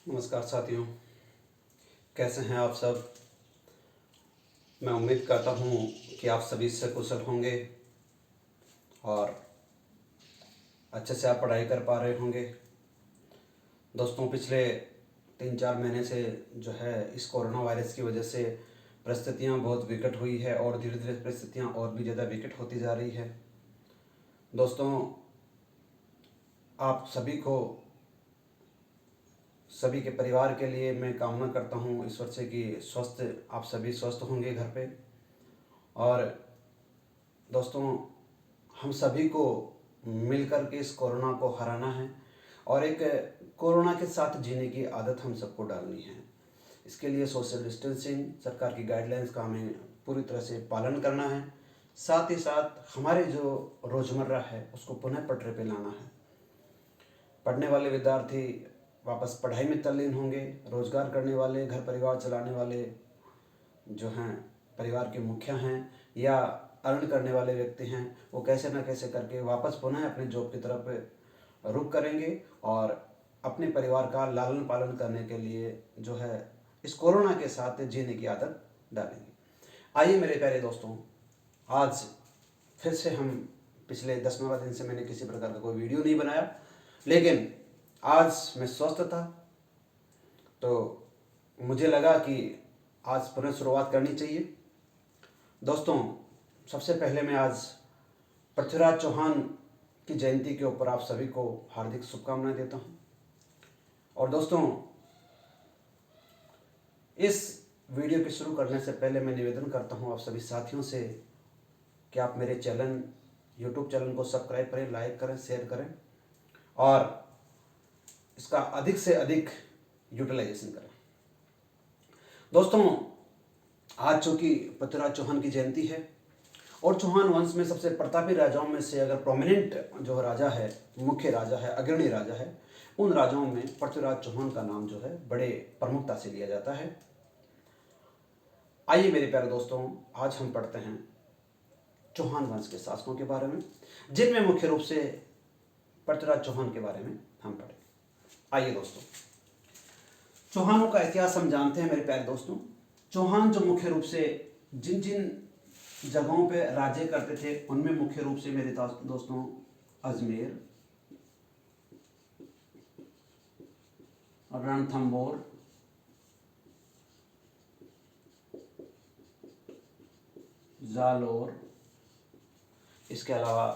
नमस्कार साथियों, कैसे हैं आप सब। मैं उम्मीद करता हूँ कि आप सभी सकुशल होंगे और अच्छे से आप पढ़ाई कर पा रहे होंगे। दोस्तों, पिछले 3-4 महीने से जो है इस कोरोना वायरस की वजह से परिस्थितियाँ बहुत विकट हुई है और धीरे धीरे परिस्थितियाँ और भी ज़्यादा विकट होती जा रही है। दोस्तों, आप सभी के परिवार के लिए मैं कामना करता हूँ ईश्वर से कि आप सभी स्वस्थ होंगे घर पे। और दोस्तों, हम सभी को मिलकर के इस कोरोना को हराना है और एक कोरोना के साथ जीने की आदत हम सबको डालनी है। इसके लिए सोशल डिस्टेंसिंग, सरकार की गाइडलाइंस का हमें पूरी तरह से पालन करना है। साथ ही साथ हमारे जो रोज़मर्रा है उसको पुनः पटरी पे लाना है। पढ़ने वाले विद्यार्थी वापस पढ़ाई में तल्लीन होंगे। रोज़गार करने वाले, घर परिवार चलाने वाले जो हैं, परिवार के मुखिया हैं या अर्न करने वाले व्यक्ति हैं, वो कैसे न कैसे करके वापस पुनः अपने जॉब की तरफ रुख करेंगे और अपने परिवार का लालन पालन करने के लिए जो है इस कोरोना के साथ जीने की आदत डालेंगे। आइए मेरे प्यारे दोस्तों, आज फिर से हम पिछले 10-15 दिन से मैंने किसी प्रकार का कोई वीडियो नहीं बनाया, लेकिन आज मैं स्वस्थ था तो मुझे लगा कि आज पुनः शुरुआत करनी चाहिए। दोस्तों, सबसे पहले मैं आज पृथ्वीराज चौहान की जयंती के ऊपर आप सभी को हार्दिक शुभकामनाएं देता हूं। और दोस्तों, इस वीडियो के शुरू करने से पहले मैं निवेदन करता हूं आप सभी साथियों से कि आप मेरे यूट्यूब चैनल को सब्सक्राइब करें, लाइक करें, शेयर करें और इसका अधिक से अधिक यूटिलाइजेशन करें। दोस्तों, आज चूँकि पृथ्वीराज चौहान की जयंती है और चौहान वंश में सबसे प्रतापी राजाओं में से अगर प्रोमिनेंट जो राजा है, मुख्य राजा है, अग्रणी राजा है, उन राजाओं में पृथ्वीराज चौहान का नाम जो है बड़े प्रमुखता से लिया जाता है। आइए मेरे प्यारे दोस्तों, आज हम पढ़ते हैं चौहान वंश के शासकों के बारे में, जिनमें मुख्य रूप से पृथ्वीराज चौहान के बारे में हम पढ़ें। आइए दोस्तों, चौहानों का इतिहास हम जानते हैं मेरे प्यारे दोस्तों। चौहान जो मुख्य रूप से जिन जिन जगहों पे राज्य करते थे उनमें मुख्य रूप से मेरे दोस्तों अजमेर, रणथंबोर, जालोर, इसके अलावा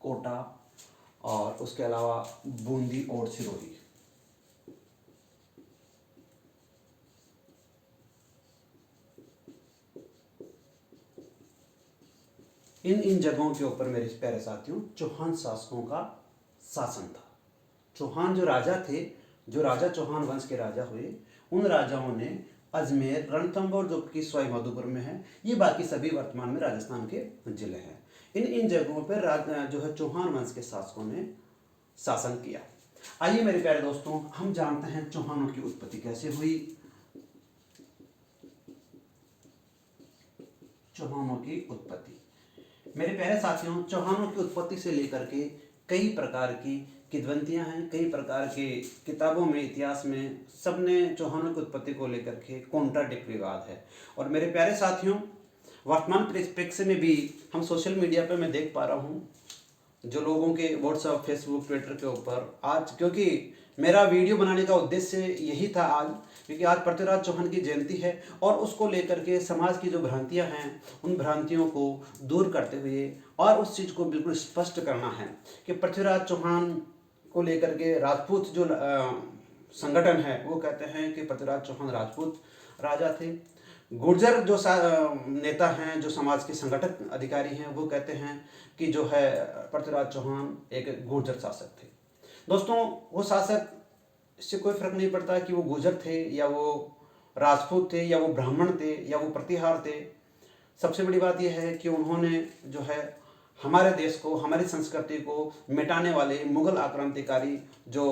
कोटा और उसके अलावा बूंदी और सिरोही। इन जगहों के ऊपर मेरे प्यारे साथियों चौहान शासकों का शासन था। चौहान जो राजा थे, जो राजा चौहान वंश के राजा हुए, उन राजाओं ने अजमेर, रणथंबोर जो कि सवाई माधोपुर में है, ये बाकी सभी वर्तमान में राजस्थान के जिले हैं, इन जगहों पर जो है चौहान वंश के शासकों ने शासन किया। आइए मेरे प्यारे दोस्तों, हम जानते हैं चौहानों की उत्पत्ति कैसे हुई। चौहानों की उत्पत्ति, मेरे प्यारे साथियों, चौहानों की उत्पत्ति से लेकर के कई प्रकार की किंवदंतियां हैं, कई प्रकार के किताबों में, इतिहास में सबने चौहानों की उत्पत्ति को लेकर के कॉन्ट्राडिक्ट विवाद है। और मेरे प्यारे साथियों, वर्तमान परिप्रेक्ष्य में भी हम सोशल मीडिया पर मैं देख पा रहा हूँ जो लोगों के व्हाट्सएप, फेसबुक, ट्विटर के ऊपर आज, क्योंकि मेरा वीडियो बनाने का उद्देश्य यही था आज, क्योंकि आज पृथ्वीराज चौहान की जयंती है और उसको लेकर के समाज की जो भ्रांतियां हैं उन भ्रांतियों को दूर करते हुए और उस चीज़ को बिल्कुल स्पष्ट करना है कि पृथ्वीराज चौहान को लेकर के राजपूत जो संगठन है वो कहते हैं कि पृथ्वीराज चौहान राजपूत राजा थे। गुर्जर जो नेता हैं, जो समाज के संगठक अधिकारी हैं, वो कहते हैं कि जो है पृथ्वीराज चौहान एक गुर्जर शासक थे। दोस्तों, वो शासक, इससे कोई फर्क नहीं पड़ता कि वो गुर्जर थे या वो राजपूत थे या वो ब्राह्मण थे या वो प्रतिहार थे। सबसे बड़ी बात यह है कि उन्होंने जो है हमारे देश को, हमारी संस्कृति को मिटाने वाले मुगल आक्रांतिकारी जो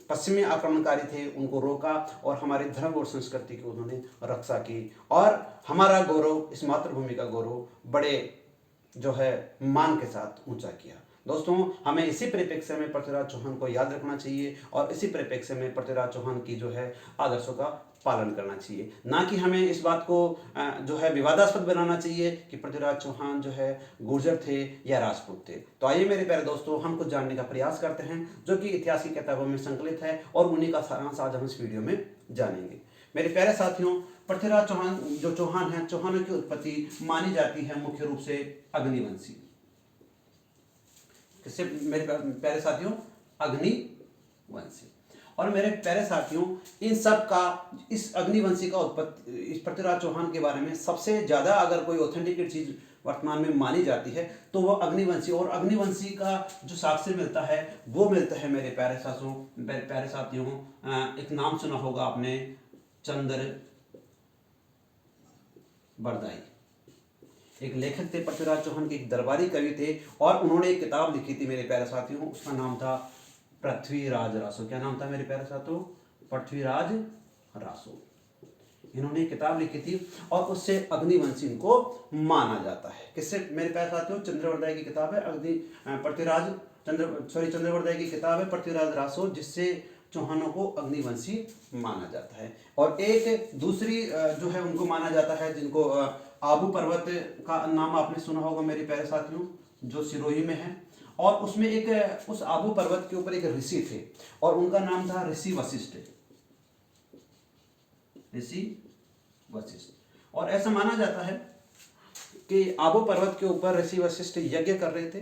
पश्चिमी आक्रमणकारी थे उनको रोका और हमारे धर्म और संस्कृति की उन्होंने रक्षा की और हमारा गौरव, इस मातृभूमि का गौरव बड़े जो है मान के साथ ऊंचा किया। दोस्तों हमें इसी परिप्रेक्ष्य में पृथ्वीराज चौहान को याद रखना चाहिए और इसी परिप्रेक्ष्य में पृथ्वीराज चौहान की जो है आदर्शों का पालन करना चाहिए, ना कि हमें इस बात को जो है विवादास्पद बनाना चाहिए कि पृथ्वीराज चौहान जो है गुर्जर थे या राजपूत थे। तो आइए मेरे प्यारे दोस्तों हम कुछ जानने का प्रयास करते हैं जो कि इतिहास की किताबों में संकलित है और उन्हीं का सारांश आज हम इस वीडियो में जानेंगे। मेरे प्यारे साथियों, पृथ्वीराज चौहान जो चौहान है, चौहानों की उत्पत्ति मानी जाती है मुख्य रूप से अग्निवंशी। किससे मेरे प्यारे साथियों? अग्निवंशी। और मेरे प्यारे साथियों, इन सब का, इस अग्निवंशी का उत्पत्ति, इस पृथ्वीराज चौहान के बारे में सबसे ज्यादा अगर कोई ऑथेंटिकेट चीज वर्तमान में मानी जाती है तो वो अग्निवंशी, और अग्निवंशी का जो साक्ष्य मिलता है वो मिलता है मेरे प्यारे साथियों, एक नाम सुना होगा आपने, चंद्रवरदाई। एक लेखक थे पृथ्वीराज चौहान के, एक दरबारी कवि थे और उन्होंने एक किताब लिखी थी मेरे प्यारे साथियों, उसका नाम था पृथ्वीराज रासो। क्या नाम था मेरे प्यारे साथियों? पृथ्वीराज रासो। इन्होंने एक किताब लिखी थी और उससे अग्निवंशी को माना जाता है। किससे मेरे प्यारे साथियों? चंद्रवरदाई की किताब है चंद्रवरदाई की किताब है पृथ्वीराज रासो, जिससे चौहानों को अग्निवंशी माना जाता है। और एक दूसरी जो है उनको माना जाता है, जिनको आबू पर्वत का नाम आपने सुना होगा मेरे प्यारे साथियों, जो सिरोही में है। और उसमें एक, उस आबू पर्वत के ऊपर एक ऋषि थे और उनका नाम था ऋषि वशिष्ठ। और ऐसा माना जाता है कि आबू पर्वत के ऊपर ऋषि वशिष्ठ यज्ञ कर रहे थे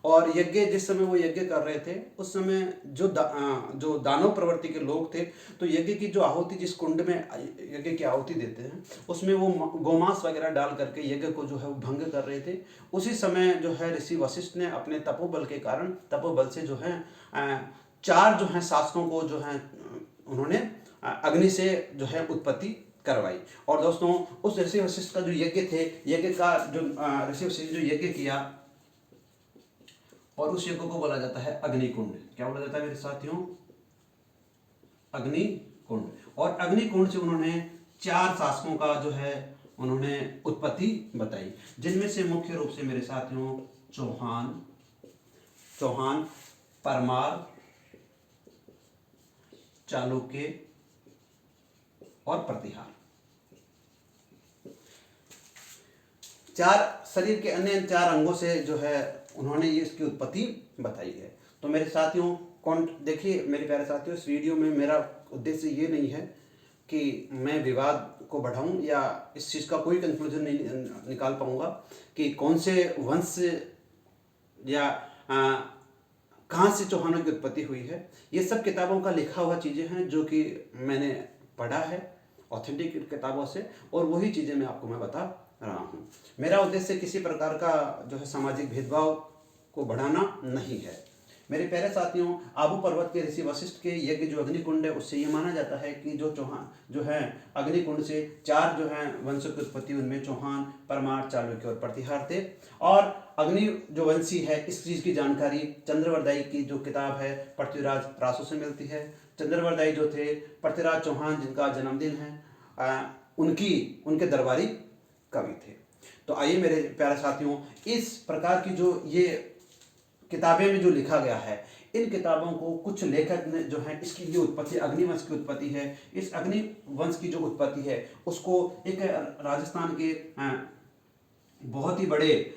और यज्ञ, जिस समय वो यज्ञ कर रहे थे उस समय जो दानव प्रवृत्ति के लोग थे, तो यज्ञ की जो आहुति, जिस कुंड में यज्ञ की आहुति देते हैं उसमें वो गोमांस वगैरह डाल करके यज्ञ को जो है वो भंग कर रहे थे। उसी समय जो है ऋषि वशिष्ठ ने अपने तपोबल के कारण, तपोबल से जो है 4 जो है शासकों को जो है उन्होंने अग्नि से जो है उत्पत्ति करवाई। और दोस्तों उस ऋषि वशिष्ठ का जो यज्ञ थे, यज्ञ का जो ऋषि वशिष्ठ जो यज्ञ किया, और उस यज्ञ को बोला जाता है अग्निकुंड। क्या बोला जाता है मेरे साथियों? अग्निकुंड। और अग्निकुंड से उन्होंने 4 शासकों का जो है उन्होंने उत्पत्ति बताई, जिनमें से मुख्य रूप से मेरे साथियों चौहान, परमार, चालुक्य और प्रतिहार। 4 शरीर के अन्य 4 अंगों से जो है उन्होंने ये इसकी उत्पत्ति बताई है। तो मेरे साथियों, कौन देखिए मेरे प्यारे साथियों, इस वीडियो में मेरा उद्देश्य ये नहीं है कि मैं विवाद को बढ़ाऊं या इस चीज़ का कोई कंक्लूजन नहीं निकाल पाऊंगा कि कौन से वंश या कहाँ से चौहानों की उत्पत्ति हुई है। ये सब किताबों का लिखा हुआ चीज़ें हैं जो कि मैंने पढ़ा है ऑथेंटिक किताबों से, और वही चीज़ें मैं आपको बता रहा हूँ। मेरा उद्देश्य किसी प्रकार का जो है सामाजिक भेदभाव को बढ़ाना नहीं है। मेरे प्यारे साथियों, आबू पर्वत के ऋषि वशिष्ठ के यज्ञ जो अग्निकुंड है, उससे ये माना जाता है कि जो चौहान जो है अग्निकुंड से 4 जो है वंशों की उत्पत्ति, उनमें चौहान, परमार, चालुक्य और प्रतिहार थे। और अग्नि जो वंशी है, इस चीज़ की जानकारी चंद्रवरदाई की जो किताब है पृथ्वीराज रासो से मिलती है। चंद्रवरदाई जो थे, पृथ्वीराज चौहान जिनका जन्मदिन है, उनके दरबारी कवि थे। तो आइए मेरे प्यारे साथियों, इस प्रकार की जो ये किताबें में जो लिखा गया है, इन किताबों को कुछ लेखक ने जो है इसकी जो उत्पत्ति, अग्निवंश की उत्पत्ति है, इस अग्निवंश की जो उत्पत्ति है उसको एक राजस्थान के बहुत ही बड़े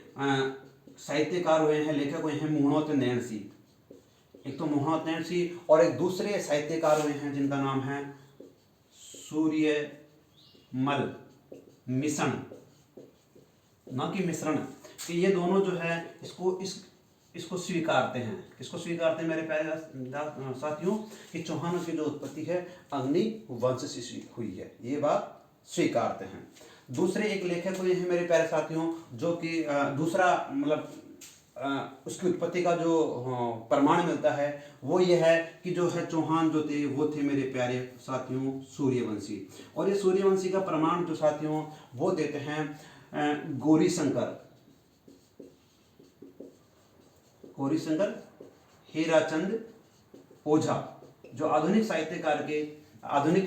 साहित्यकार हुए हैं, लेखक हुए हैं मोहनोत नैन सिंह। एक तो मोहनोत नैन सिंह और एक दूसरे साहित्यकार हुए हैं जिनका नाम है सूर्यमल मिश्रण, ना कि मिश्रण, कि ये दोनों जो है इसको स्वीकारते हैं। किसको स्वीकारते हैं मेरे प्यारे साथियों? कि चौहानों की जो उत्पत्ति है अग्निवंश से हुई है, ये बात स्वीकारते हैं। दूसरे एक लेखक हुए हैं मेरे प्यारे साथियों, जो कि दूसरा मतलब उसकी उत्पत्ति का जो प्रमाण मिलता है वो ये है कि जो है चौहान जो थे वो थे मेरे प्यारे साथियों सूर्यवंशी। और ये सूर्यवंशी का प्रमाण जो साथियों वो देते हैं गौरी शंकर हीराचंद ओझा, जो आधुनिक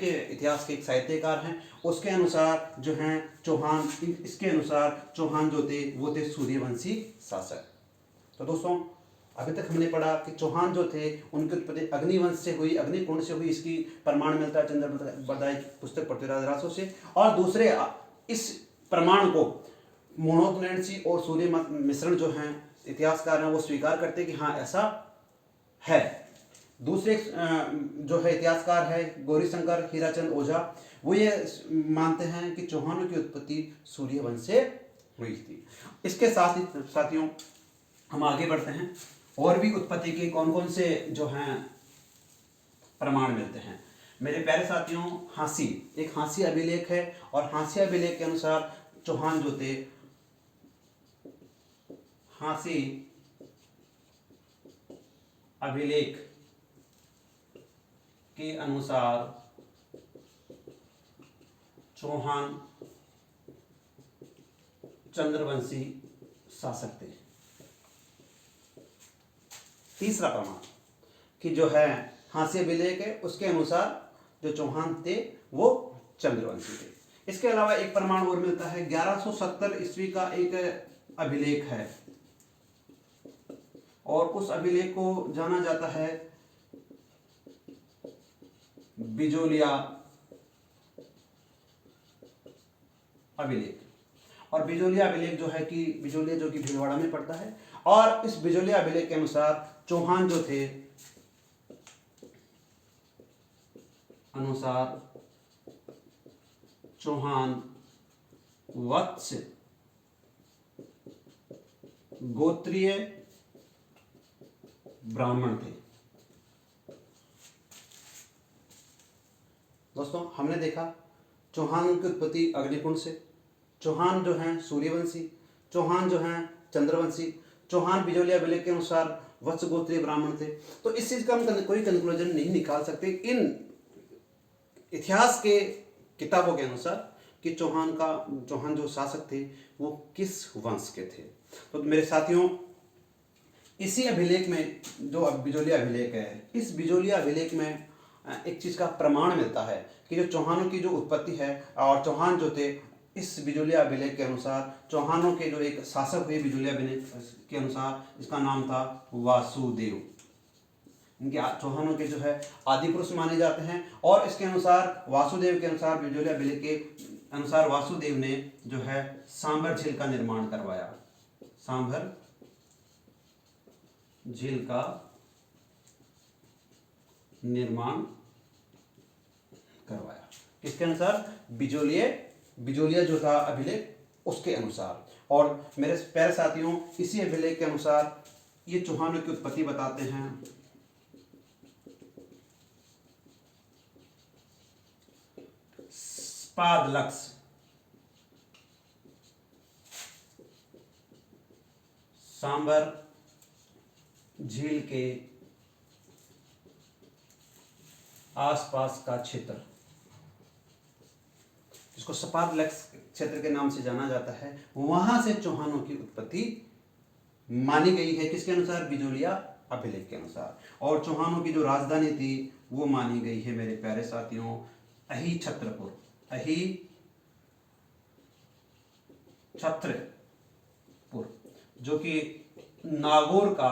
इतिहास के एक साहित्यकार हैं। उसके अनुसार जो हैं चौहान, इसके अनुसार चौहान जो थे वो थे सूर्यवंशी शासक। तो दोस्तों अभी तक हमने पढ़ा कि चौहान जो थे उनकी उत्पत्ति अग्निवंश से हुई, अग्निकुंड से हुई, इसकी प्रमाण मिलता है चंद्र बरदाई की पुस्तक पृथ्वीराज रासो से। और दूसरे इस प्रमाण को मोनोग्नेंसी और सूर्य मिश्रण जो हैं इतिहासकार हैं वो स्वीकार करते हैं कि हाँ ऐसा है। दूसरे जो है इतिहासकार है गौरीशंकर हीराचंद ओझा, वो ये मानते हैं कि चौहानों की उत्पत्ति सूर्यवंश से हुई थी। इसके साथ ही साथियों हम आगे बढ़ते हैं, और भी उत्पत्ति के कौन कौन से जो हैं प्रमाण मिलते हैं। मेरे प्यारे साथियों, हांसी, एक हांसी अभिलेख है, और हांसी अभिलेख के अनुसार चौहान जो थे, हांसी अभिलेख के अनुसार चौहान चंद्रवंशी शासक थे। तीसरा प्रमाण कि जो है हांसी अभिलेख है उसके अनुसार जो चौहान थे वो चंद्रवंशी थे। इसके अलावा एक प्रमाण और मिलता है 1170 ईस्वी का एक अभिलेख है, और उस अभिलेख को जाना जाता है बिजोलिया अभिलेख। और बिजोलिया अभिलेख जो है कि बिजोलिया जो कि भीलवाड़ा में पड़ता है, और इस बिजोलिया अभिलेख के अनुसार चौहान जो थे चौहान वत्स गोत्रीय ब्राह्मण थे। दोस्तों हमने देखा चौहान की उत्पत्ति अग्निकुंड से, चौहान जो हैं सूर्यवंशी, चौहान जो हैं चंद्रवंशी, चौहान बिजोलिया अभिलेख के अनुसार वत्स गोत्रीय ब्राह्मण थे। तो इस चीज का हम कोई कंक्लूजन नहीं निकाल सकते इन इतिहास के किताबों के अनुसार कि चौहान जो शासक थे वो किस वंश के थे। तो मेरे साथियों, इसी अभिलेख में जो बिजोलिया अभिलेख है, इस बिजोलिया अभिलेख में एक चीज का प्रमाण मिलता है कि जो चौहानों की जो उत्पत्ति है, और चौहान जो थे इस बिजोलिया अभिलेख के अनुसार चौहानों के जो एक शासक हुए बिजोलिया अभिलेख के अनुसार, इसका नाम था वासुदेव। इनके चौहानों के जो है आदि पुरुष माने जाते हैं, और इसके अनुसार वासुदेव के अनुसार बिजोलिया अभिलेख के अनुसार वासुदेव ने जो है सांभर झील का निर्माण करवाया, सांभर झील का निर्माण करवाया। किसके अनुसार? बिजोलिया जो था अभिलेख उसके अनुसार। और मेरे प्यारे साथियों, इसी अभिलेख के अनुसार ये चौहानों की उत्पत्ति बताते हैं स्पादलक्स सांभर झील के आसपास का क्षेत्र, जिसको स्पादलक्स क्षेत्र के नाम से जाना जाता है, वहां से चौहानों की उत्पत्ति मानी गई है। किसके अनुसार? बिजोलिया अभिलेख के अनुसार। और चौहानों की जो राजधानी थी वो मानी गई है मेरे प्यारे साथियों अही छत्रपुर, अही छत्रपुर, जो कि नागौर का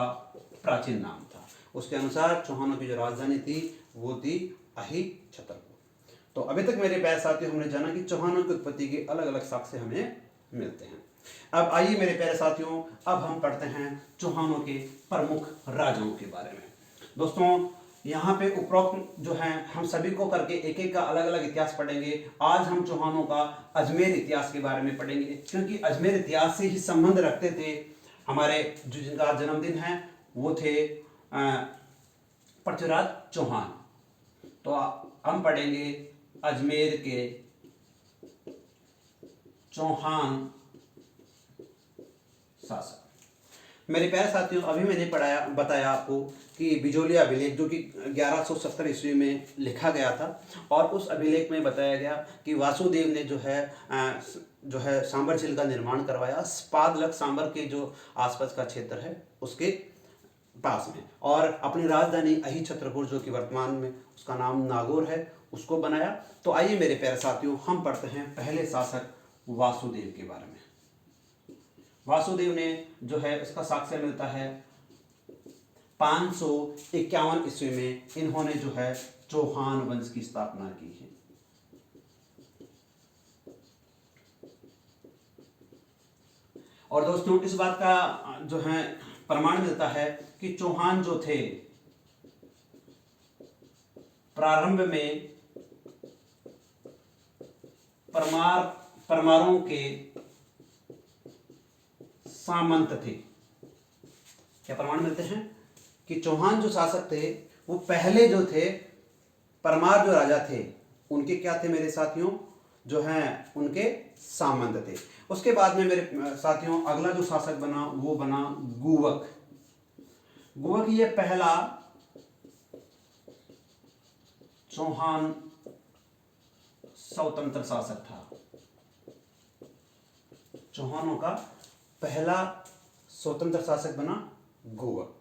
प्राचीन नाम था। उसके अनुसार चौहानों की जो राजधानी थी वो थी अही छत्रपुर। तो अभी तक मेरे प्यारे साथियों हमने जाना कि चौहानों की उत्पत्ति के अलग अलग साक्ष्य हमें मिलते हैं। अब आइए मेरे प्यारे साथियों, अब हम पढ़ते हैं चौहानों के प्रमुख राजाओं के बारे में। दोस्तों यहाँ पे उपरोक्त जो है हम सभी को करके एक एक का अलग अलग इतिहास पढ़ेंगे। आज हम चौहानों का अजमेर इतिहास के बारे में पढ़ेंगे, क्योंकि अजमेर इतिहास से ही संबंध रखते थे। हमारे जो जिनका जन्मदिन है वो थे पृथ्वीराज चौहान। तो हम पढ़ेंगे अजमेर के चौहान शासक। मेरे प्यारे साथियों, अभी मैंने बताया आपको कि बिजोलिया अभिलेख जो कि 1170 ईस्वी में लिखा गया था, और उस अभिलेख में बताया गया कि वासुदेव ने जो है सांभर झील का निर्माण करवाया, स्पादलक्स सांभर के जो आसपास का क्षेत्र है उसके पास में, और अपनी राजधानी अही छत्रपुर जो कि वर्तमान में उसका नाम नागौर है उसको बनाया। तो आइए मेरे प्यारे साथियों, हम पढ़ते हैं पहले शासक वासुदेव के बारे में। वासुदेव ने जो है इसका साक्ष्य मिलता है 551 ईस्वी में इन्होंने जो है चौहान वंश की स्थापना की है। और दोस्तों इस बात का जो है प्रमाण मिलता है कि चौहान जो थे प्रारंभ में परमारों के सामंत थे। क्या प्रमाण मिलते हैं कि चौहान जो शासक थे वो पहले जो थे परमार जो राजा थे उनके क्या थे मेरे साथियों, जो हैं उनके सामंत थे। उसके बाद में मेरे साथियों अगला जो शासक बना वो बना गुवक। गुवक ये पहला चौहान स्वतंत्र शासक था। चौहानों का पहला स्वतंत्र शासक बना गुवक।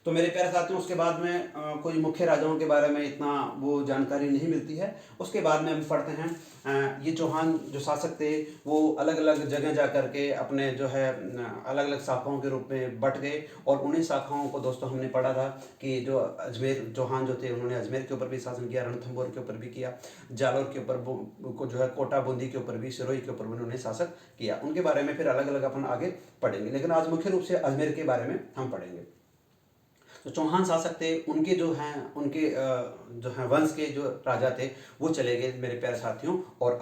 तो मेरे प्यारे साथियों उसके बाद में कोई मुख्य राजाओं के बारे में इतना वो जानकारी नहीं मिलती है। उसके बाद में हम पढ़ते हैं ये चौहान जो शासक थे वो अलग अलग जगह जा करके अपने जो है अलग अलग शाखाओं के रूप में बट गए। और उन्हीं शाखाओं को दोस्तों हमने पढ़ा था कि जो अजमेर चौहान जो थे उन्होंने अजमेर के ऊपर भी शासन किया, रणथंभौर के ऊपर भी किया, जालौर के ऊपर को जो है कोटा बूंदी के ऊपर भी, सिरोही के ऊपर भी उन्होंने शासक किया। उनके बारे में फिर अलग अलग अपन आगे पढ़ेंगे, लेकिन आज मुख्य रूप से अजमेर के बारे में हम पढ़ेंगे। तो चौहान शासक थे, उनके जो हैं उनके जो हैं वंश के जो राजा थे वो चले गए मेरे प्यारे साथियों और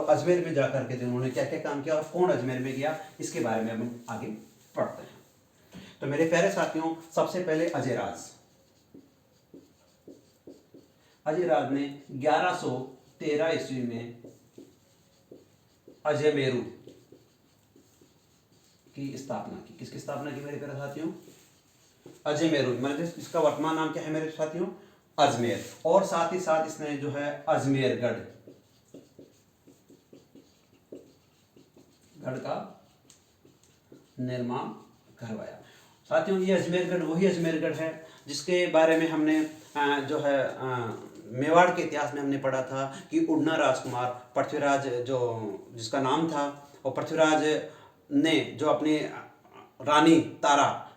अजमेर में जाकर के उन्होंने क्या क्या काम किया और कौन अजमेर में गया इसके बारे में हम आगे पढ़ते हैं। तो मेरे प्यारे साथियों सबसे पहले अजयराज ने 1113 ईस्वी में अजयमेरू की स्थापना की। किसकी स्थापना की मेरे प्यारे साथियों? अजमेर, मतलब इसका वर्तमान नाम क्या है मेरे साथियों? अजमेर। और साथ ही साथ इसने जो है अजमेरगढ़ का निर्माण करवाया। साथियों ये अजमेरगढ़ वही अजमेरगढ़ है जिसके बारे में हमने जो है मेवाड़ के इतिहास में हमने पढ़ा था कि उड़ना राजकुमार पृथ्वीराज जो जिसका नाम था, और पृथ्वीराज ने जो अपनी रानी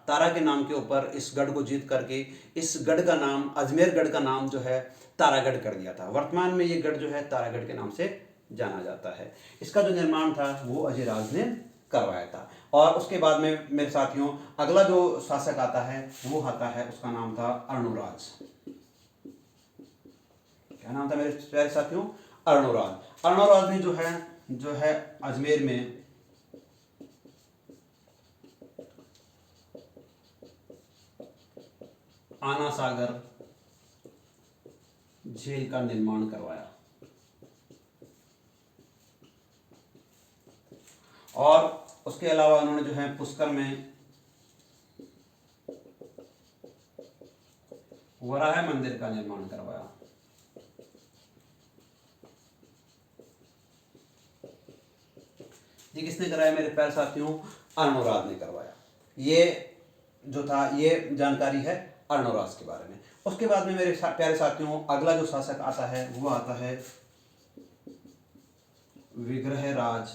तारा के नाम के ऊपर इस गढ़ को जीत करके इस गढ़ का नाम, अजमेरगढ़ का नाम जो है तारागढ़ कर दिया था। वर्तमान में ये गढ़ जो है तारागढ़ के नाम से जाना जाता है। इसका जो निर्माण था वो अजयराज ने करवाया था। और उसके बाद में मेरे साथियों अगला जो शासक आता है वो आता है, उसका नाम था अर्णोराज। क्या नाम था मेरे प्यारे साथियों? अर्णोराज ने जो है अजमेर में आना सागर झील का निर्माण करवाया। और उसके अलावा उन्होंने जो है पुष्कर में वराह मंदिर का निर्माण करवाया। ये किसने कराया मेरे प्यारे साथियों? अर्णोराज ने करवाया। ये जो था ये जानकारी है अर्णोराज के बारे में। उसके बाद में मेरे प्यारे साथियों अगला जो शासक आता है वो आता है विग्रहराज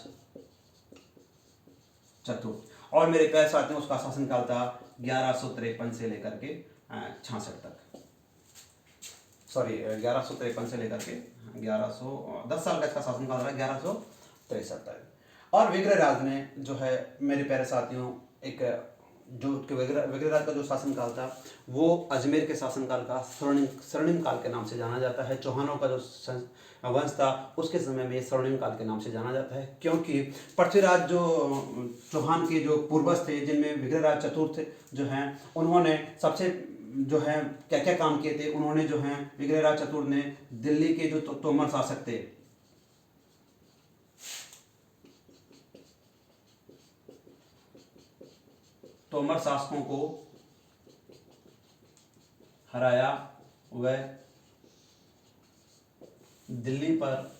चतुर्थ। और मेरे प्यारे साथियों उसका शासनकाल था 1153 से लेकर के 66 तक। सॉरी 1153 से लेकर के 10 साल का इसका शासनकाल था, 1163 तक। और विग्रहराज ने जो है मेरे प्यारे साथियों एक जो विग्रहराज का जो शासनकाल था वो अजमेर के शासनकाल का स्वर्णिम काल के नाम से जाना जाता है। चौहानों का जो वंश था उसके समय में ये स्वर्णिम काल के नाम से जाना जाता है, क्योंकि पृथ्वीराज जो चौहान के जो पूर्वज थे जिनमें विग्रहराज चतुर्थ जो हैं उन्होंने सबसे जो है क्या क्या काम किए थे। उन्होंने जो है विग्रहराज चतुर्थ ने दिल्ली के जो तोमर शासक थे तोमर शासकों को हराया, वह दिल्ली पर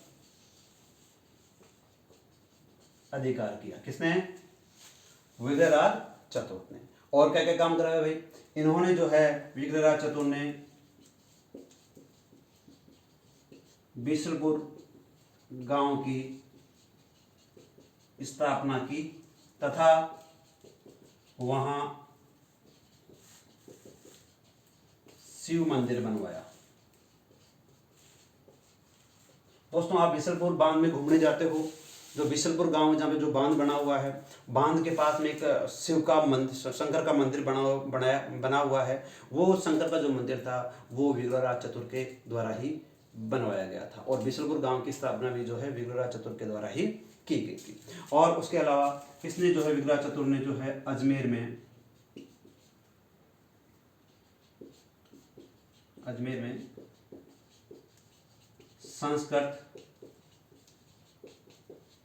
अधिकार किया। किसने? विग्रहराज चतुर्थ ने। और क्या क्या काम कराया भाई? इन्होंने जो है विग्रहराज चतुर्थ ने बीसलपुर गांव की स्थापना की तथा वहां शिव मंदिर बनवाया। दोस्तों आप बिशलपुर बांध में घूमने जाते हो, जो बिशलपुर गांव जहाँ पे जो बांध बना हुआ है, बांध के पास में एक शिव का मंदिर, शंकर का मंदिर बना हुआ है। वो शंकर का जो मंदिर था वो विग्रहराज चतुर के द्वारा ही बनवाया गया था, और बिशलपुर गांव की स्थापना भी जो है विग्रहराज चतुर के द्वारा ही की गई थी। और उसके अलावा इसने जो है विग्रहराज चतुर ने जो है अजमेर में संस्कृत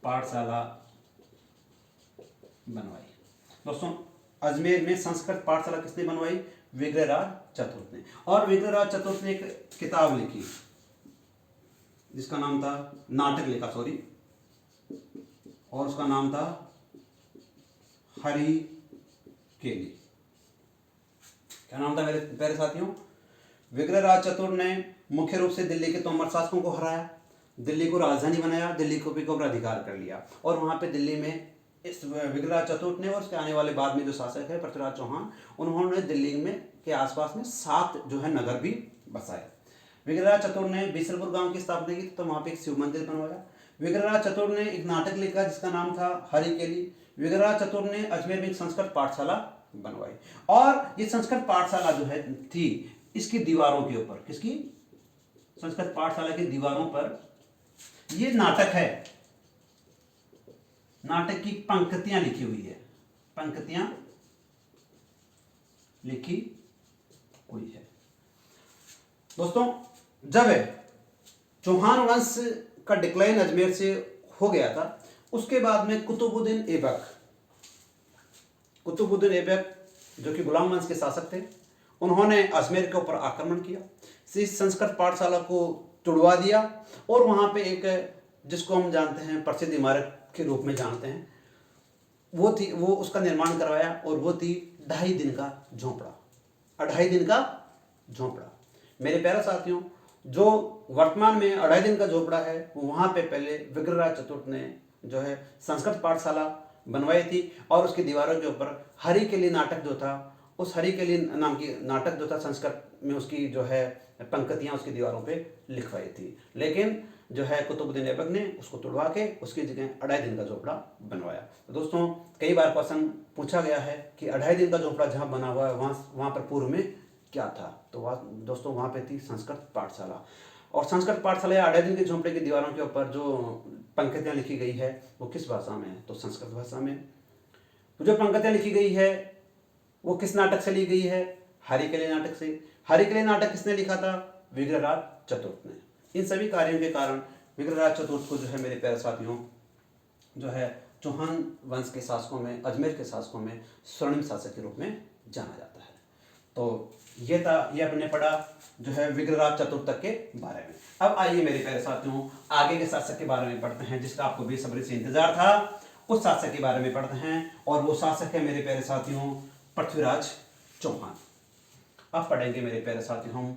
पाठशाला बनवाई। दोस्तों अजमेर में संस्कृत पाठशाला किसने बनवाई? विग्रहराज चतुर्थ ने। और विग्रहराज चतुर्थ ने एक किताब लिखी जिसका नाम था, नाटक लिखा सॉरी, और उसका नाम था हरि केली। क्या नाम था मेरे प्यारे साथियों? विग्रहराज चतुर ने मुख्य रूप से दिल्ली के तोमर शासकों को हराया, दिल्ली को राजधानी बनाया, दिल्ली को भी अपना अधिकार कर लिया। और वहाँ पे दिल्ली में इस विग्रहराज चतुर्थ ने और उसके आने वाले बाद में जो शासक है पृथ्वीराज चौहान, उन्होंने दिल्ली में के आसपास में 7 जो है नगर भी बसाए। विग्रहराज चतुर ने बिशलपुर गांव की स्थापना की तो वहाँ पे एक शिव मंदिर बनवाया। विग्रहराज चतुर ने एक नाटक लिखा जिसका नाम था हरि केली। विग्रहराज चतुर ने अजमेर में एक संस्कृत पाठशाला बनवाई। और ये संस्कृत पाठशाला जो है थी, इसकी दीवारों के ऊपर, किसकी? संस्कृत पाठशाला की दीवारों पर ये नाटक है, नाटक की पंक्तियां लिखी हुई है, पंक्तियां लिखी हुई है। दोस्तों जब चौहान वंश का डिक्लाइन अजमेर से हो गया था, उसके बाद में कुतुबुद्दीन ऐबक जो कि गुलाम वंश के शासक थे, उन्होंने अजमेर के ऊपर आक्रमण किया, इस संस्कृत पाठशाला को तुड़वा दिया, और वहाँ पे एक, जिसको हम जानते हैं प्रसिद्ध इमारत के रूप में जानते हैं, वो उसका निर्माण करवाया, और वो थी 2.5 दिन का झोंपड़ा। 2.5 दिन का झोंपड़ा मेरे प्यारे साथियों, जो वर्तमान में 2.5 दिन का झोंपड़ा है, वहाँ पे पहले विग्रहराज चतुर्थ ने जो है संस्कृत पाठशाला बनवाई थी, और उसकी दीवारों के ऊपर हरि केली नाटक जो था, उस हरि केली नाम की नाटक जो था संस्कृत में, उसकी जो है पंक्तियां उसकी दीवारों पे लिखवाई थी। लेकिन जो है कुतुबुद्दीन ऐबक ने उसको तुड़वा के उसकी जगह 2.5 दिन का झोपड़ा बनवाया। तो दोस्तों कई बार क्वेश्चन पूछा गया है कि 2.5 दिन का झोपड़ा जहाँ बना हुआ है वहाँ पर पूर्व में क्या था? तो दोस्तों वहाँ पे थी संस्कृत पाठशाला। और संस्कृत पाठशाला या 2.5 दिन के झोंपड़े की दीवारों के ऊपर जो पंक्तियाँ लिखी गई है वो किस भाषा में है? तो संस्कृत भाषा में। तो जो पंक्तियाँ लिखी गई है वो किस नाटक से ली गई है? हरि केली नाटक से। हरि केली नाटक किसने लिखा था? विग्रहराज चतुर्थ ने। इन सभी कार्यों के कारण विग्रहराज चतुर्थ को जो है मेरे प्यारे साथियों जो है चौहान वंश के शासकों में, अजमेर के शासकों में स्वर्णिम शासक के रूप में जाना जाता है। तो ये अपने पढ़ा जो है विग्रहराज चतुर्थ के बारे में। अब आइए मेरे प्यारे साथियों आगे के शासक के बारे में पढ़ते हैं, जिसका आपको बेसब्री से इंतजार था। उस शासक के बारे में पढ़ते हैं, और वो शासक है मेरे प्यारे साथियों पृथ्वीराज चौहान। अब पढ़ेंगे मेरे प्यारे साथियों हम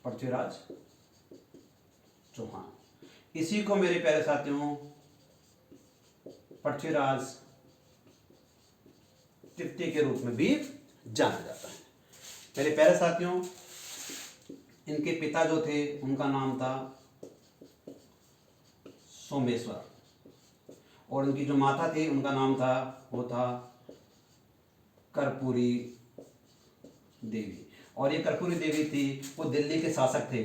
पृथ्वीराज चौहान। इसी को मेरे प्यारे साथियों पृथ्वीराज तृतीय के रूप में भी जाना जाता है। मेरे प्यारे साथियों इनके पिता जो थे उनका नाम था सोमेश्वर, और उनकी जो माता थी उनका नाम था, वो था कर्पूरी देवी। और ये कर्पूरी देवी थी, वो दिल्ली के शासक थे,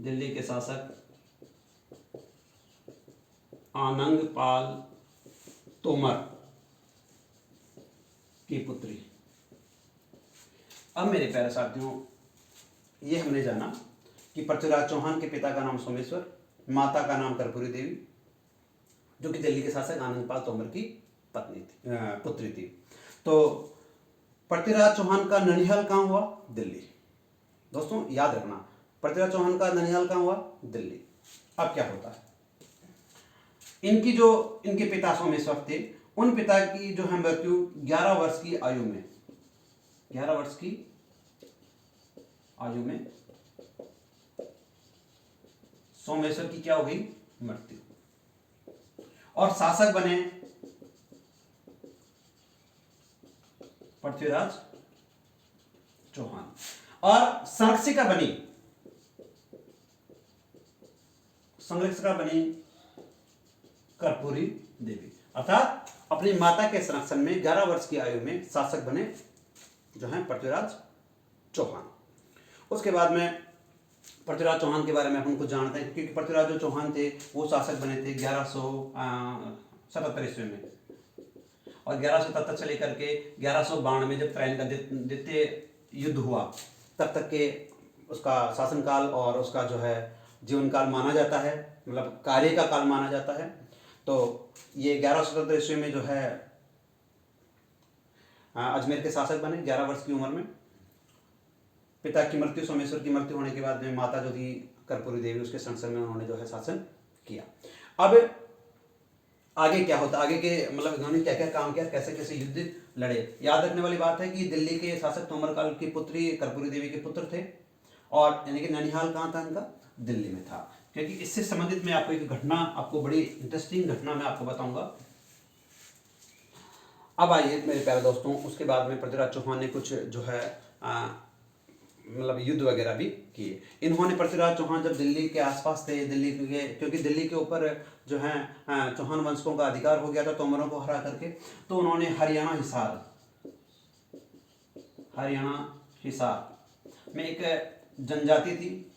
दिल्ली के शासक आनंद पाल तोमर की पुत्री। अब मेरे प्यारे साथियों ये हमने जाना कि पृथ्वीराज चौहान के पिता का नाम सोमेश्वर, माता का नाम कर्पूरी देवी, जो कि दिल्ली के शासक आनंदपाल तोमर की पुत्री थी। तो पृथ्वीराज चौहान का ननिहाल कहाँ हुआ? दिल्ली। दोस्तों याद रखना, पृथ्वीराज चौहान का ननिहाल कहाँ हुआ? दिल्ली। अब क्या होता है, इनके पिता सोमेश्वर थे, उन पिता की जो है मृत्यु 11 वर्ष की आयु में, 11 वर्ष की आयु में सोमेश्वर की क्या हो गई? मृत्यु। और शासक बने पृथ्वीराज चौहान। और संरक्षिका बनी कर्पूरी देवी, अर्थात अपनी माता के संरक्षण में 11 वर्ष की आयु में शासक बने जो हैं पृथ्वीराज चौहान। उसके बाद में पृथ्वीराज चौहान के बारे में अपन कुछ जानते हैं, क्योंकि पृथ्वीराज जो चौहान थे वो शासक बने थे 1177 ईस्वी में, और 1177 से लेकर के 1192 में जब त्रैन का द्वितीय युद्ध हुआ तब तक के उसका शासनकाल और उसका जो है जीवन काल माना जाता है, मतलब कार्य का काल माना जाता है। तो ये 1177 ईस्वी में जो है अजमेर के शासक बने 11 वर्ष की उम्र में। पिता की मृत्यु, सोमेश्वर की मृत्यु होने के बाद में माता जो थी कर्पूरी देवी, उसके संरक्षण में उन्होंने जो है शासन किया। अब आगे क्या होता, आगे के मतलब इन्होंने क्या क्या काम किया, कैसे कैसे युद्ध लड़े। याद रखने वाली बात है कि दिल्ली के शासक तोमरकाल की पुत्री कर्पूरी देवी के पुत्र थे, और यानी कि ननिहाल कहाँ था इनका, दिल्ली में था। क्योंकि इससे संबंधित मैं आपको एक घटना, आपको बड़ी इंटरेस्टिंग घटना मैं आपको बताऊंगा। अब आइए मेरे प्यारे दोस्तों, उसके बाद में पृथ्वीराज चौहान ने कुछ जो है मतलब युद्ध वगैरह भी किए। इन्होंने पृथ्वीराज चौहान जब दिल्ली के आसपास थे, दिल्ली के, क्योंकि दिल्ली के ऊपर जो है चौहान वंशकों का अधिकार हो गया था तोमरों को हरा करके, तो उन्होंने हरियाणा हिसार में एक जनजाति थी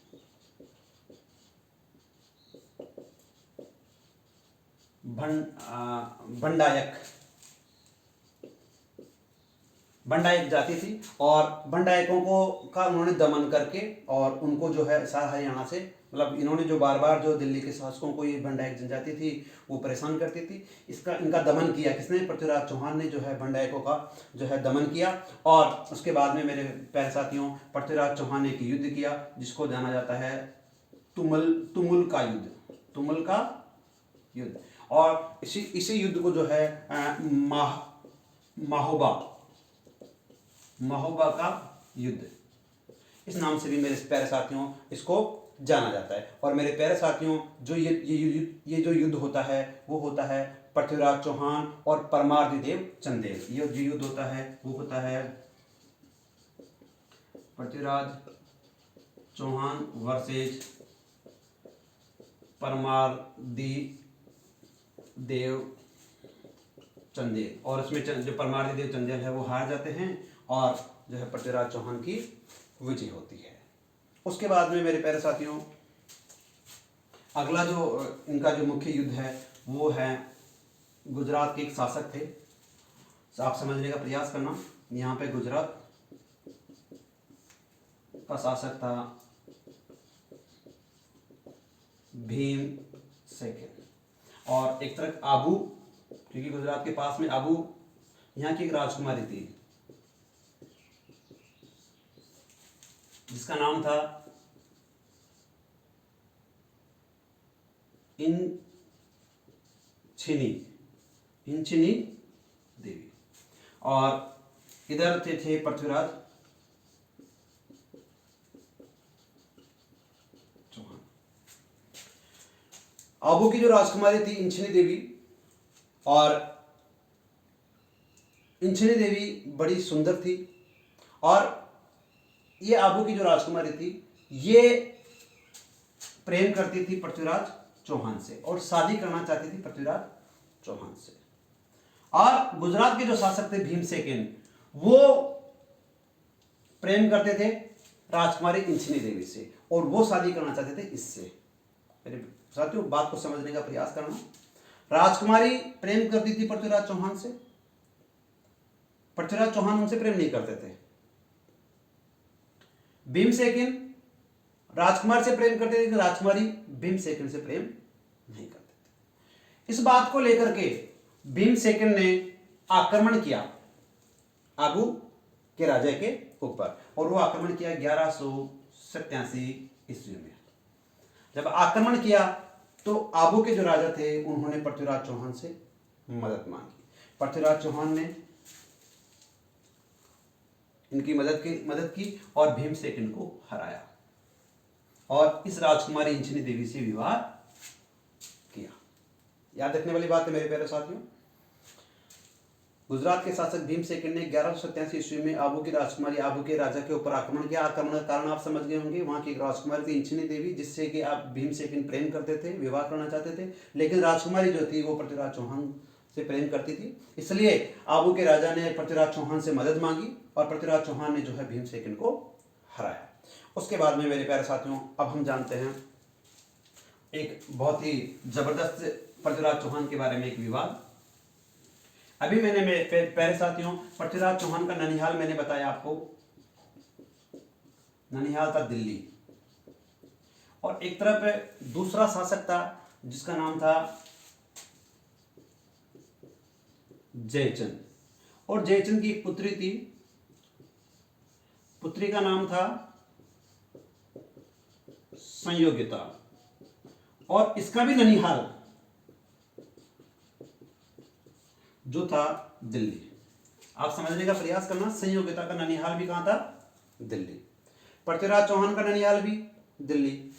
भंडायक जाति थी, और भंडायकों को का उन्होंने दमन करके, और उनको जो है सारा हरियाणा से, मतलब इन्होंने जो बार बार जो दिल्ली के शासकों को ये भंडायक जनजाति थी वो परेशान करती थी, इनका दमन किया किसने, पृथ्वीराज चौहान ने जो है भंडायकों का जो है दमन किया। और उसके बाद में मेरे प्यारे साथियों, पृथ्वीराज चौहान ने एक युद्ध किया जिसको जाना जाता है तुमुल का युद्ध। और इसी युद्ध को जो है महोबा का युद्ध, इस नाम से भी मेरे प्यारे साथियों इसको जाना जाता है। और मेरे प्यारे साथियों, जो ये जो युद्ध होता है वो होता है पृथ्वीराज चौहान और परमार्दिदेव चंदेल। ये जो युद्ध होता है वो होता है पृथ्वीराज चौहान वर्सेज परमार्दिदेव चंदेल, और उसमें जो परमार्दिदेव चंदेल है वो हार जाते हैं, और जो है पृथ्वीराज चौहान की विजय होती है। उसके बाद में मेरे प्यारे साथियों, अगला जो इनका जो मुख्य युद्ध है वो है गुजरात के एक शासक थे, आप समझने का प्रयास करना। यहाँ पे गुजरात का शासक था भीमसेन, और एक तरफ आबू, क्योंकि गुजरात के पास में आबू यहाँ की एक राजकुमारी थी जिसका नाम था इंचिनी देवी, और इधर थे पृथ्वीराज चौहान। आबू की जो राजकुमारी थी इंचिनी देवी, और इंचिनी देवी बड़ी सुंदर थी, और ये आबू की जो राजकुमारी थी ये प्रेम करती थी पृथ्वीराज चौहान से, और शादी करना चाहती थी पृथ्वीराज चौहान से। और गुजरात के जो शासक थे भीमसेन, वो प्रेम करते थे राजकुमारी इंचिनी देवी से, और वो शादी करना चाहते थे इससे। मेरे साथियों, बात को समझने का प्रयास करना। राजकुमारी प्रेम करती थी पृथ्वीराज चौहान से, पृथ्वीराज चौहान उनसे प्रेम नहीं करते थे। भीमसेन राजकुमार से प्रेम करते थे, राजकुमारी भीमसेन से प्रेम नहीं करते थे। इस बात को लेकर के भीमसेन ने आक्रमण किया आबू के राजा के ऊपर, और वो आक्रमण किया 1187 ईस्वी में। जब आक्रमण किया तो आबू के जो राजा थे उन्होंने पृथ्वीराज चौहान से मदद मांगी। पृथ्वीराज चौहान ने इनकी मदद की और भीमसेन को हराया, और इस राजकुमारी इंचिनी देवी से विवाह किया। याद रखने वाली बात है मेरे प्यारे साथियों। गुजरात के शासक भीम सेकंड ने 1187 ईस्वी में आबू की राजकुमारी आबू के राजा के ऊपर आक्रमण किया। आक्रमण का कारण आप समझ गए होंगे, वहां की एक राजकुमारी थी इंचिनी देवी, जिससे कि आप भीम सेकंड प्रेम करते थे, विवाह करना चाहते थे, लेकिन राजकुमारी जो थी वो पृथ्वीराज चौहान से प्रेम करती थी। इसलिए आबू के राजा ने पृथ्वीराज चौहान से मदद मांगी और पृथ्वीराज चौहान ने जो है भीम सेकंड को हराया। उसके बाद में मेरे प्यारे साथियों, अब हम जानते हैं एक बहुत ही जबरदस्त पृथ्वीराज चौहान के बारे में एक विवाद। अभी मैंने मेरे प्यारे साथियों पृथ्वीराज चौहान का ननिहाल मैंने बताया आपको, ननिहाल था दिल्ली, और एक तरफ दूसरा शासक था जिसका नाम था जयचंद, और जयचंद की एक पुत्री थी, पुत्री का नाम था संयोगिता, और इसका भी ननिहाल जो था दिल्ली। आप समझने का प्रयास करना, संयोगिता का ननिहाल भी कहां था? दिल्ली। पृथ्वीराज चौहान का ननिहाल भी दिल्ली,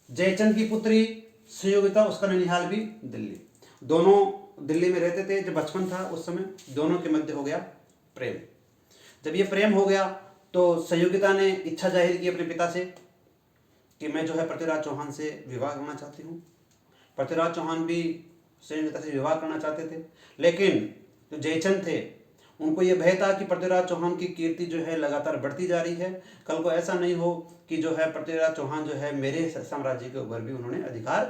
जयचंद की पुत्री संयोगिता उसका ननिहाल भी दिल्ली। दोनों दिल्ली में रहते थे। जब बचपन था उस समय दोनों के मध्य हो गया प्रेम। जब ये प्रेम हो गया तो संयोगिता ने इच्छा जाहिर की अपने पिता से कि मैं जो है पृथ्वीराज चौहान से विवाह करना चाहती हूँ। पृथ्वीराज चौहान भी संयोगिता से विवाह करना चाहते थे, लेकिन जो जयचंद थे उनको ये भय था कि पृथ्वीराज चौहान की कीर्ति जो है लगातार बढ़ती जा रही है, कल को ऐसा नहीं हो कि जो है पृथ्वीराज चौहान जो है मेरे साम्राज्य के ऊपर भी उन्होंने अधिकार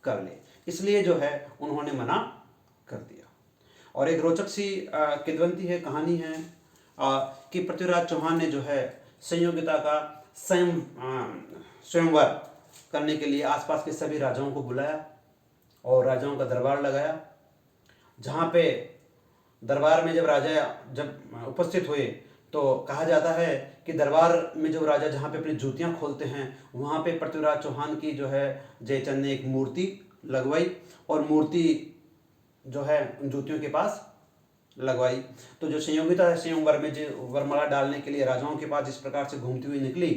कर ले, इसलिए जो है उन्होंने मना कर दिया। और एक रोचक सी किंवदंती है, कहानी है कि पृथ्वीराज चौहान ने जो है संयोगिता का स्वयंवर करने के लिए आसपास के सभी राजाओं को बुलाया और राजाओं का दरबार लगाया, जहाँ पे दरबार में जब उपस्थित हुए तो कहा जाता है कि दरबार में जब राजा जहाँ पे अपनी जूतियाँ खोलते हैं वहाँ पे पृथ्वीराज चौहान की जो है जयचंद ने एक मूर्ति लगवाई और मूर्ति जो है उन जूतियों के पास लगवाई। तो जो संयोगिता है संयमवर में जो वरमाला डालने के लिए राजाओं के पास जिस प्रकार से घूमती हुई निकली,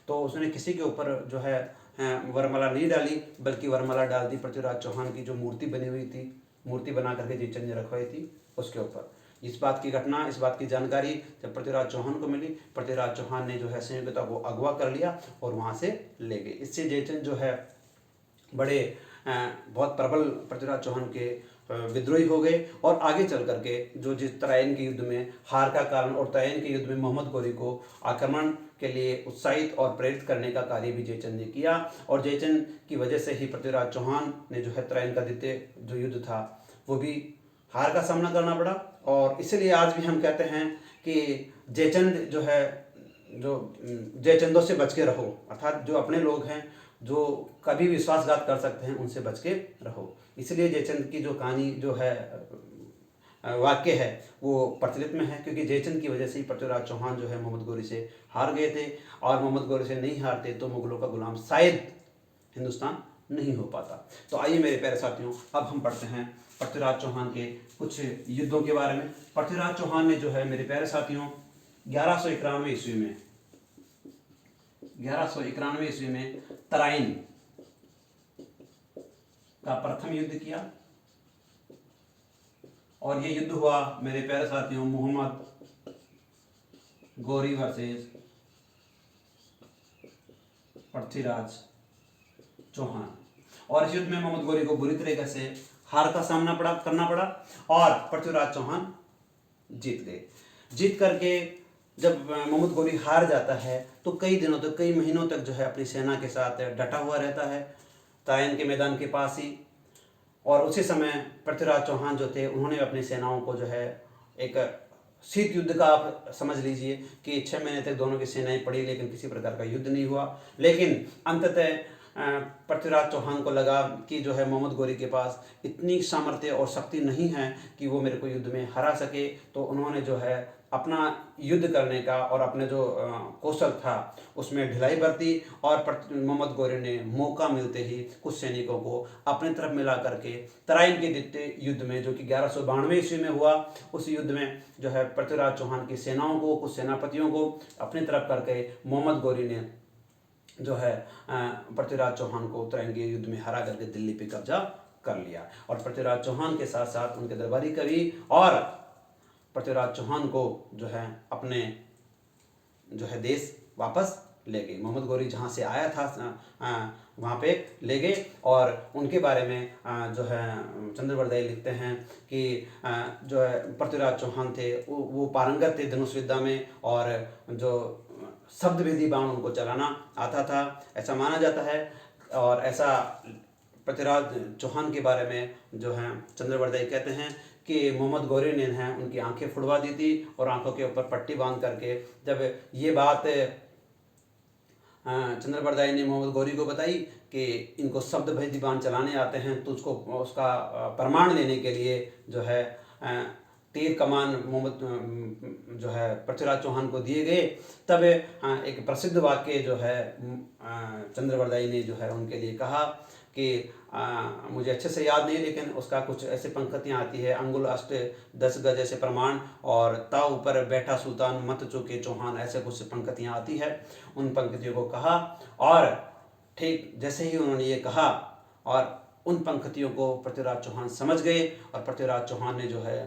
तो उसने किसी के ऊपर जो है वरमाला नहीं डाली, बल्कि वरमाला डाल दी पृथ्वीराज चौहान की जो मूर्ति बनी हुई थी, मूर्ति बना करके जयचंद ने रखवाई थी उसके ऊपर। इस बात की घटना, इस बात की जानकारी जब पृथ्वीराज चौहान को मिली, पृथ्वीराज चौहान ने जो है संयोगिता को अगवा कर लिया और वहाँ से ले गए। इससे जयचंद जो है बड़े बहुत प्रबल पृथ्वीराज चौहान के विद्रोही हो गए और आगे चल करके जो जिस तराइन के युद्ध में हार का कारण और तराइन के युद्ध में मोहम्मद गौरी को आक्रमण के लिए उत्साहित और प्रेरित करने का कार्य भी जयचंद ने किया, और जयचंद की वजह से ही पृथ्वीराज चौहान ने जो है तराइन का द्वितीय जो युद्ध था वो भी हार का सामना करना पड़ा। और इसलिए आज भी हम कहते हैं कि जयचंद जो है जो जयचंदों से बच के रहो, अर्थात जो अपने लोग हैं जो कभी विश्वासघात कर सकते हैं उनसे बच के रहो। इसलिए जयचंद की जो कहानी जो है वाक्य है वो प्रचलित में है, क्योंकि जयचंद की वजह से ही पृथ्वीराज चौहान जो है मोहम्मद गौरी से हार गए थे, और मोहम्मद गौरी से नहीं हारते तो मुगलों का गुलाम शायद हिंदुस्तान नहीं हो पाता। तो आइए मेरे प्यारे साथियों, अब हम पढ़ते हैं पृथ्वीराज चौहान के कुछ युद्धों के बारे में। पृथ्वीराज चौहान ने जो है मेरे प्यारे साथियों 1191 ईस्वी में 1191 ईस्वी में तराइन का प्रथम युद्ध किया, और ये युद्ध हुआ मेरे प्यारे साथियों मोहम्मद गौरी वर्सेस पृथ्वीराज चौहान। और इस युद्ध में मोहम्मद गौरी को बुरी तरीके से हार का सामना करना पड़ा और पृथ्वीराज चौहान जीत गए। जीत करके जब मोहम्मद गौरी हार जाता है तो कई दिनों तक, कई महीनों तक जो है अपनी सेना के साथ डटा हुआ रहता है तराइन के मैदान के पास ही। और उसी समय पृथ्वीराज चौहान जो थे उन्होंने अपनी सेनाओं को जो है एक शीत युद्ध का आप समझ लीजिए कि 6 महीने तक दोनों की सेनाएं पड़ी, लेकिन किसी प्रकार का युद्ध नहीं हुआ। लेकिन अंततः पृथ्वीराज चौहान को लगा कि जो है मोहम्मद गौरी के पास इतनी सामर्थ्य और शक्ति नहीं है कि वो मेरे को युद्ध में हरा सके, तो उन्होंने जो है अपना युद्ध करने का और अपने जो कौशल था उसमें ढिलाई बरती, और मोहम्मद गौरी ने मौका मिलते ही कुछ सैनिकों को अपनी तरफ मिला करके तराइन के द्वितीय युद्ध में जो कि 1192 ईस्वी में हुआ, उस युद्ध में जो है पृथ्वीराज चौहान की सेनाओं को, कुछ सेनापतियों को अपनी तरफ करके मोहम्मद गौरी ने जो है पृथ्वीराज चौहान को तराइन के युद्ध में हरा करके दिल्ली पे कब्जा कर लिया। और पृथ्वीराज चौहान के साथ साथ उनके दरबारी कवि और पृथ्वीराज चौहान को जो है अपने जो है देश वापस ले गए। मोहम्मद गौरी जहाँ से आया था वहाँ पे ले गए। और उनके बारे में जो है चंद्रवरदायी लिखते हैं कि जो है पृथ्वीराज चौहान थे वो पारंगत थे धनुष विद्या में, और जो शब्द भेदी बाण उनको चलाना आता था, ऐसा माना जाता है। और ऐसा पृथ्वीराज चौहान के बारे में जो है चंद्रवरदायी कहते हैं कि मोहम्मद गौरी ने है उनकी आंखें फुड़वा दी थी, और आंखों के ऊपर पट्टी बांध करके जब ये बात चंद्रवरदायी ने मोहम्मद गौरी को बताई कि इनको शब्द भेदी बाण चलाने आते हैं, तो उसको उसका प्रमाण लेने के लिए जो है तीर कमान मोहम्मद जो है पृथ्वीराज चौहान को दिए गए। तब एक प्रसिद्ध वाक्य जो है चंद्रवरदायी ने जो है उनके लिए कहा कि मुझे अच्छे से याद नहीं, लेकिन उसका कुछ ऐसे पंक्तियाँ आती है, अंगुल अष्ट 10 गज ऐसे प्रमाण, और ता ऊपर बैठा सुल्तान मत चूके चौहान, ऐसे कुछ पंक्तियाँ आती है। उन पंक्तियों को कहा, और ठीक जैसे ही उन्होंने ये कहा और उन पंक्तियों को पृथ्वीराज चौहान समझ गए, और पृथ्वीराज चौहान ने जो है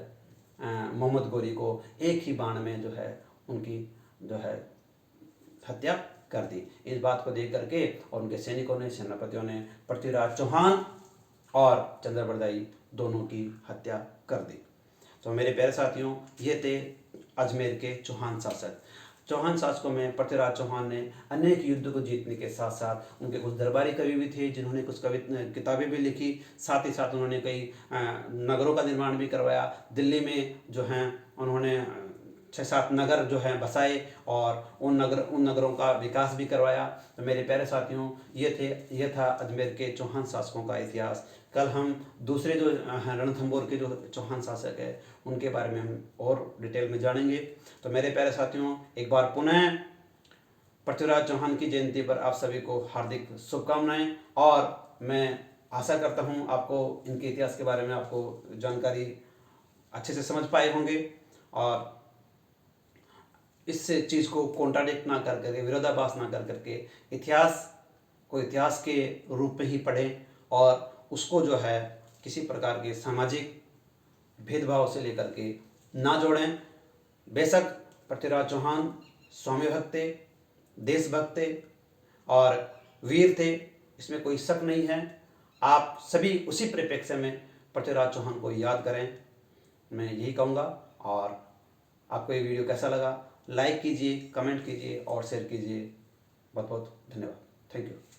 मोहम्मद गौरी को एक ही बाण में जो है उनकी जो है हत्या कर दी। इस बात को देख करके और उनके सैनिकों ने, सेनापतियों ने पृथ्वीराज चौहान और चंद्रवरदायी दोनों की हत्या कर दी। तो मेरे प्यारे साथियों, ये थे अजमेर के चौहान शासक। चौहान शासकों में पृथ्वीराज चौहान ने अनेक युद्ध को जीतने के साथ साथ उनके कुछ दरबारी कवि भी थे जिन्होंने कुछ किताबें भी लिखी। साथ ही साथ उन्होंने कई नगरों का निर्माण भी करवाया। दिल्ली में जो हैं उन्होंने 6-7 नगर जो हैं बसाए, और उन नगरों का विकास भी करवाया। तो मेरे प्यारे साथियों, ये था अजमेर के चौहान शासकों का इतिहास। कल हम दूसरे जो हैं रणथंभौर के जो चौहान शासक है उनके बारे में हम और डिटेल में जानेंगे। तो मेरे प्यारे साथियों, एक बार पुनः पृथ्वीराज चौहान की जयंती पर आप सभी को हार्दिक शुभकामनाएं, और मैं आशा करता हूं आपको इनके इतिहास के बारे में आपको जानकारी अच्छे से समझ पाए होंगे, और इस चीज़ को कॉन्ट्राडिक्ट ना कर करके, विरोधाभास ना कर करके इतिहास को इतिहास के रूप में ही पढ़ें, और उसको जो है किसी प्रकार के सामाजिक भेदभाव से लेकर के ना जोड़ें। बेशक पृथ्वीराज चौहान स्वामी भक्त थे, देशभक्त थे और वीर थे, इसमें कोई शक नहीं है। आप सभी उसी परिप्रेक्ष्य में पृथ्वीराज चौहान को याद करें, मैं यही कहूँगा। और आपको ये वीडियो कैसा लगा, लाइक कीजिए, कमेंट कीजिए और शेयर कीजिए। बहुत बहुत धन्यवाद। Thank you.